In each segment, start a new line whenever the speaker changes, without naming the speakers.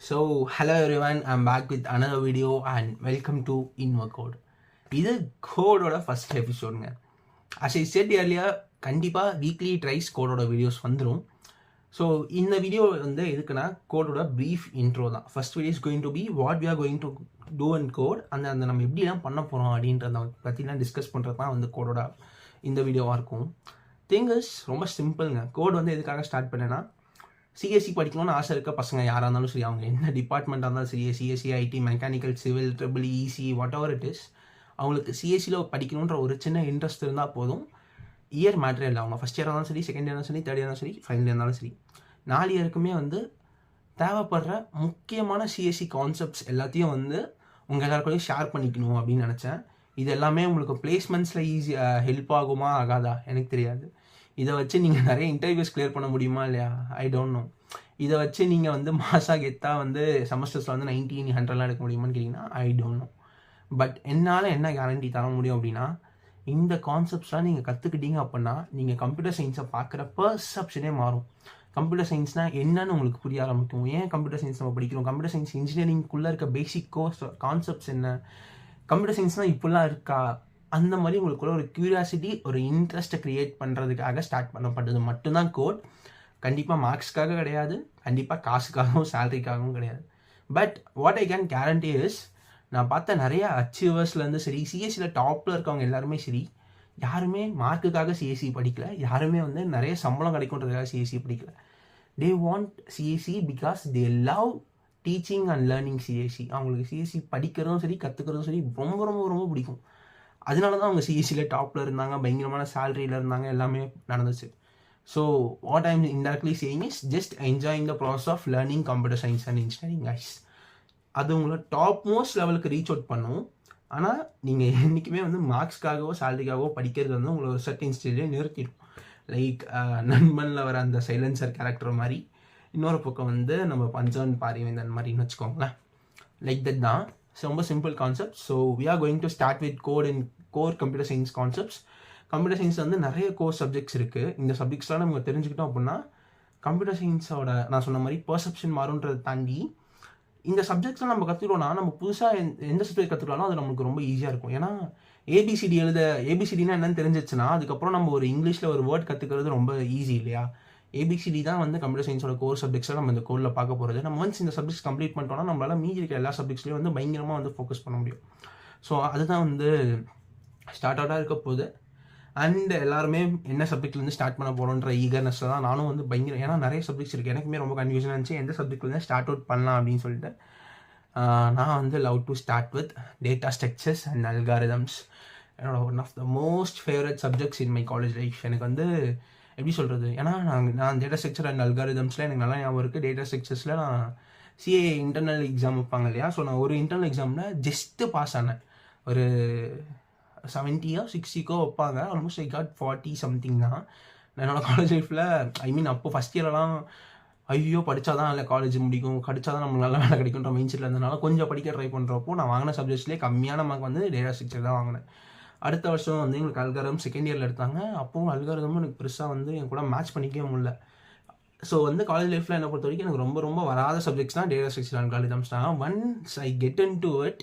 Hello everyone, I'm back with another video and welcome to InverCode. இது கோடோட first எபிசோடுங்க. As I said earlier, கண்டிப்பாக weekly thrice கோடோட videos வந்துடும். So இந்த வீடியோ வந்து எதுக்குன்னா கோடோட ப்ரீஃப் இன்ட்ரோ தான். First video is going to be what we are going to do and code, அந்த நம்ம எப்படிலாம் பண்ண போகிறோம் அப்படின்றத பற்றிலாம் டிஸ்கஸ் பண்ணுறது தான் வந்து கோடோட இந்த வீடியோவாக இருக்கும். திங்ஸ் ரொம்ப சிம்பிளுங்க. கோட் வந்து எதுக்காக ஸ்டார்ட் பண்ணேன்னா, சிஎஸ்சி படிக்கணும்னு ஆசை இருக்க பசங்க யாராக இருந்தாலும் சரி, அவங்க என்ன டிபார்ட்மெண்ட்டாக இருந்தாலும் சரி, CSC, IT, mechanical, civil, triple, EC, whatever it is, அவங்களுக்கு சிஎஸ்சியில் படிக்கணுன்ற ஒரு சின்ன இன்ட்ரெஸ்ட் இருந்தால் போதும். இயர் மேட்ரே இல்லை. அவங்க ஃபஸ்ட் இயர் இருந்தாலும் சரி, செகண்ட் இயர் இருந்தாலும் சரி, தேர்ட் இயர் இருந்தாலும் சரி, ஃபைனல் இயர் இருந்தாலும் சரி, 4 இயருக்குமே வந்து தேவைப்படுற முக்கியமான சிஎஸ்சி கான்செப்ட்ஸ் எல்லாத்தையும் வந்து உங்கள் எல்லாருக்கூடையும் ஷேர் பண்ணிக்கணும் அப்படின்னு நினச்சேன். இது எல்லாமே உங்களுக்கு பிளேஸ்மெண்ட்ஸில் ஈஸியாக ஹெல்ப் ஆகுமா ஆகாதா எனக்கு தெரியாது. இதை வச்சு நீங்கள் நிறைய இன்டர்வியூஸ் கிளியர் பண்ண முடியுமா இல்லையா, ஐ டோன்ட் நோ. இதை வச்சு நீங்கள் வந்து மாசாக கெத்தாக வந்து செமஸ்டர்ஸில் வந்து 90, 100லாம் எடுக்க முடியுமான்னு கேட்டிங்கன்னா ஐ டோன்ட் நோ. பட் என்னால் என்ன கேரண்டி தர முடியும் அப்படின்னா, இந்த கான்செப்ட்ஸ்லாம் நீங்கள் கற்றுக்கிட்டீங்க அப்படின்னா நீங்கள் கம்ப்யூட்டர் சயின்ஸை பார்க்குற பர்செப்ஷனே மாறும். கம்ப்யூட்டர் சயின்ஸ்னால் என்னன்னு உங்களுக்கு புரிய ஆரம்பிக்கும். ஏன் கம்ப்யூட்டர் சயின்ஸ் நம்ம படிக்கிறோம், கம்ப்யூட்டர் சயின்ஸ் இன்ஜினியரிங்குள்ளே இருக்க பேசிக் கான்செப்ட்ஸ் என்ன, கம்ப்யூட்டர் சயின்ஸ்னால் இப்படிலாம் இருக்கா, அந்த மாதிரி உங்களுக்குள்ள ஒரு க்யூரியாசிட்டி, ஒரு இன்ட்ரெஸ்ட்டை க்ரியேட் பண்ணுறதுக்காக ஸ்டார்ட் பண்ணப்பட்டது மட்டும்தான் கோட். கண்டிப்பாக மார்க்ஸ்க்காக கிடையாது, கண்டிப்பாக காசுக்காகவும் சேலரிக்காகவும் கிடையாது. But what I can guarantee is, நான் பார்த்த நிறைய அச்சீவர்ஸ்லேருந்து சரி, சிஎஸ்சியில் டாப்பில் இருக்கவங்க எல்லாருமே சரி, யாருமே மார்க்குக்காக சிஎஸ்சி படிக்கல, யாருமே வந்து நிறைய சம்பளம் கிடைக்குன்றதுக்காக சிஎஸ்சி படிக்கல. They want CSC because they love teaching and learning CSC. அவங்களுக்கு சிஎஸ்சி படிக்கிறதும் சரி, கற்றுக்கிறதும் சரி ரொம்ப ரொம்ப ரொம்ப பிடிக்கும். அதனால தான் அவங்க சிஎஸ்சியில் டாப்பில் இருந்தாங்க, பயங்கரமான சேலரியில் இருந்தாங்க, எல்லாமே நடந்துச்சு. So what I'm indirectly saying is just enjoying the process of learning computer science and engineering guys. அது உங்களை டாப் மோஸ்ட் லெவலுக்கு ரீச் அவுட் பண்ணும். ஆனால் நீங்கள் என்றைக்குமே வந்து மார்க்ஸ்க்காகவோ சேலரிக்காகவோ படிக்கிறது வந்து உங்களை ஒரு சர்டின் ஸ்டேஜ்லேயே நிறுத்திடும். லைக் நண்பனில் வர அந்த சைலன்சர் கேரக்டர் மாதிரி, இன்னொரு பக்கம் வந்து நம்ம பஞ்சன் பாரிவேந்தன் மாதிரின்னு வச்சுக்கோங்களேன். லைக் தட் தான். ரொம்ப simple concept. So we are going to start with code and core computer science concepts. Computer science வந்து நிறைய கோர் சப்ஜெக்ட்ஸ் இருக்குது. இந்த சப்ஜெக்ட்ஸ்லாம் நம்ம தெரிஞ்சுக்கிட்டோம் அப்படின்னா கம்ப்யூட்டர் சயின்ஸோட நான் சொன்ன மாதிரி பர்செப்ஷன் மாறுன்றதை தாண்டி இந்த சப்ஜெக்ட்ஸ்லாம் நம்ம கற்றுக்கிட்டோம்னா, நம்ம புதுசாக எந்த சப்ஜெக்ட் கற்றுக்கிட்டாலும் அது நமக்கு ரொம்ப ஈஸியாக இருக்கும். ஏன்னா ஏபிசிடி ஏபிசிடினா என்னன்னு தெரிஞ்சிச்சுன்னா அதுக்கப்புறம் நம்ம ஒரு இங்கிலீஷில் ஒரு வேர்ட் கற்றுக்கிறது ரொம்ப ஈஸி இல்லையா. ஏபிசிடி தான் வந்து கம்ப்யூட்டர் சயின்ஸோட கோர் சப்ஜெக்ட்ஸாக நம்ம இந்த கோரில் பார்க்க போகிறது. நம்ம வந்து இந்த சப்ஜெக்ட்ஸ் கம்ப்ளீட் பண்ணிட்டோம்னா நம்மளால் மீதி இருக்க எல்லா சப்ஜெக்ட்ஸ்லையும் வந்து பயங்கரமாக வந்து ஃபோக்கஸ் பண்ண முடியும். ஸோ அதுதான் வந்து ஸ்டார்ட் அவுட்டாக இருக்க போகுது. அண்ட் எல்லாருமே என்ன சப்ஜெக்ட்லேருந்து ஸ்டார்ட் பண்ண போகிறோன்ற ஈகர்னஸில் தான் நானும் வந்து பயங்கர, ஏன்னா நிறைய சப்ஜெக்ட்ஸ் இருக்குது. எனக்குமே ரொம்ப கன்ஃபியூஷனாக இருந்துச்சு எந்த சப்ஜெக்ட்லேருந்து ஸ்டார்ட் அவுட் பண்ணலாம் அப்படின்னு சொல்லிட்டு. நான் வந்து love to start with data structures and algorithms. என்னோட one of the most favourite subjects in my college life. எனக்கு வந்து எப்படி சொல்கிறது, ஏன்னா நான் டேட்டா ஸ்ட்ரக்சர் அண்ட் அல்காரிதம்ஸில் எனக்கு நல்லா ஞாபகம் இருக்குது. டேட்டா ஸ்ட்ரக்சர்ஸில் நான் சிஏ இன்டர்னல் எக்ஸாம் வைப்பாங்க இல்லையா, ஸோ நான் ஒரு இன்டர்னல் எக்ஸாமில் ஜஸ்ட்டு பாஸ் ஆனேன். ஒரு 70 or 60 வைப்பாங்க. ஆல்மோஸ்ட் ஐ காட் 40 சம்திங் தான். என்னோட காலேஜ் லைஃப்பில் ஐ மீன் அப்போ ஃபஸ்ட் இயர்லாம் ஐயோ படித்தா தான் இல்லை காலேஜ் முடிக்கும், படித்தா தான் நம்மளுக்கு நல்ல வேலை கிடைக்குன்ற மைண்ட் செட்டில் இருந்தனால கொஞ்சம் படிக்க ட்ரை பண்ணுறப்போ நான் வாங்கின சப்ஜெக்ட்ஸ்லேயே கம்மியான மார்க் வந்து டேட்டா ஸ்ட்ரக்சர் தான் வாங்கினேன். அடுத்த வருஷம் வந்து எங்களுக்கு அல்காரிதம் செகண்ட் இயரில் எடுத்தாங்க. அப்போவும் அல்காரிதமும் எனக்கு பெருசாக வந்து என் கூட மேட்ச் பண்ணிக்கவே முடியல. ஸோ வந்து காலேஜ் லைஃப்பில் என்னை பொறுத்த வரைக்கும் எனக்கு ரொம்ப ரொம்ப வராத சப்ஜெக்ட்ஸ் தான் டேட்டா ஸ்ட்ரக்சர் அல்காரிதம்ஸ் தான். Once I get in to it,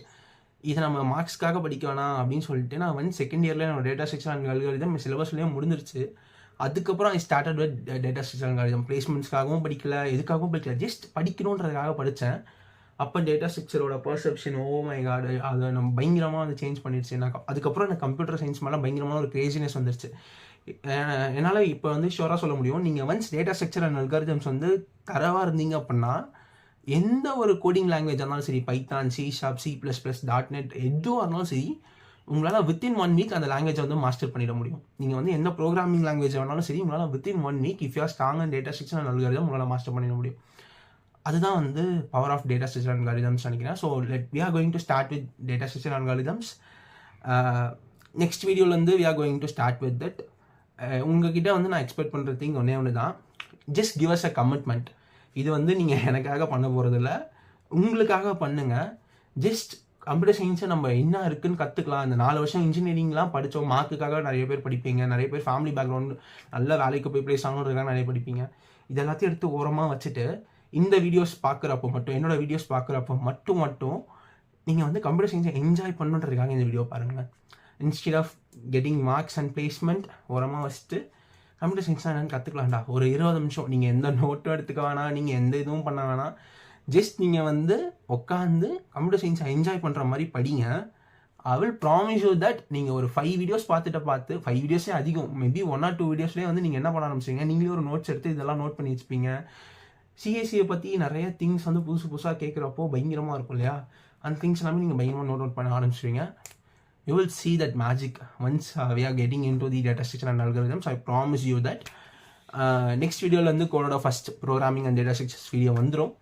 இதை நம்ம மார்க்ஸ்க்காக படிக்க வேணாம் அப்படின்னு சொல்லிட்டு நான் வந்து செகண்ட் இயரில் என்னோட டேட்டா ஸ்ட்ரக்சர் அண்ட் அல்காரிதம் சிலபஸ்லேயே முடிஞ்சிருச்சு. அதுக்கப்புறம் I started with data structure and algorithm. பிளேஸ்மெண்ட்ஸ்க்காகவும் படிக்கல, எதுக்காகவும் படிக்கல, ஜஸ்ட் படிக்கணுன்றதுக்காக படித்தேன். அப்போ டேட்டா ஸ்ட்ரக்சரோட பர்செப்ஷன் ஓ மை காட், அதை நம்ம பயங்கரமாக வந்து சேஞ்ச் பண்ணிடுச்சு. அதுக்கப்புறம் எனக்கு கம்ப்யூட்டர் சயின்ஸ் மேலே பயங்கரமான ஒரு கிரேசினஸ் வந்துருச்சு. என்னால் இப்போ வந்து ஷோராக சொல்ல முடியும், நீங்கள் once data structure and algorithms வந்து தரவாக இருந்தீங்க அப்படின்னா எந்த ஒரு கோடிங் லாங்குவேஜ் இருந்தாலும் சரி, பைத்தான், C#, C++, .NET எதுவாக இருந்தாலும் சரி, உங்களால் வித்தின் 1 வீக் அந்த லாங்குவேஜை வந்து மாஸ்டர் பண்ணிட முடியும். நீங்கள் வந்து எந்த ப்ரோக்ராமிங் லாங்குவேஜ் வேணாலும் சரி, உங்களால் within 1 week if you are strong and data structure and algorithm உங்களால் மாஸ்டர் பண்ணிட முடியும். அதுதான் வந்து power of data structure and algorithms நினைக்கிறேன். So we are going to start with data structure and algorithms. Next வீடியோலேருந்து we are going to start with that. உங்ககிட்ட வந்து நான் எக்ஸ்பெக்ட் பண்ணுற திங் ஒன்று தான், just give us a commitment. இது வந்து நீங்கள் எனக்காக பண்ண போகிறதில்ல, உங்களுக்காக பண்ணுங்கள். ஜஸ்ட் கம்ப்யூட்டர் சயின்ஸை நம்ம என்ன இருக்குன்னு கற்றுக்கலாம். இந்த 4 வருஷம் இன்ஜினியரிங்லாம் படித்தோம், மார்க்குக்காக நிறைய பேர் படிப்பீங்க, நிறைய பேர் ஃபேமிலி பேக்ரவுண்ட் நல்ல வேலைக்கு போய் ப்ளேஸ் ஆகணுன்றதுக்காக நிறைய படிப்பீங்க. இது எல்லாத்தையும் எடுத்து ஓரமாக வச்சுட்டு இந்த வீடியோஸ் பார்க்குறப்போ மட்டும், என்னோட வீடியோஸ் பார்க்குறப்போ மட்டும் நீங்கள் வந்து கம்ப்யூட்டர் சயின்ஸை என்ஜாய் பண்ணுன்றதுக்காக இந்த வீடியோ பாருங்கள். Instead of getting marks and placement ஓரமாக வச்சுட்டு கம்ப்யூட்டர் சயின்ஸ் என்னன்னு கற்றுக்கலாம்டா. ஒரு 20 நிமிஷம் நீங்கள் எந்த நோட்டும் எடுத்துக்க வேணாம், நீங்கள் எந்த இதுவும் பண்ண வேணாம். ஜஸ்ட் நீங்கள் வந்து உட்காந்து கம்ப்யூட்டர் சயின்ஸை என்ஜாய் பண்ணுற மாதிரி படிங்க. I will promise you that நீங்கள் ஒரு 5 வீடியோஸ் பார்த்து 5 வீடியோஸே அதிகம், மேபி 1 or 2 வீடியோஸ்லேயே வந்து நீங்கள் என்ன பண்ண ஆரம்பிச்சிங்க, நீங்களே ஒரு நோட்ஸ் எடுத்து இதெல்லாம் நோட் பண்ணி வச்சுப்பீங்க. சிஎஸ்சியை பற்றி நிறைய திங்ஸ் வந்து புதுசாக கேட்குறப்போ பயங்கரமாக இருக்கும் இல்லையா, அந்த திங்ஸ் எல்லாமே நீங்கள் பயங்கரமாக நோட் பண்ண ஆரம்பிச்சிருவீங்க. You will see that magic once we are getting into the data structure and algorithms. I promise you that next video la ndu code first programming and data structures video vandrum.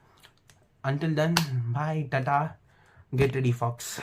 Until then, bye, tata, get ready fox.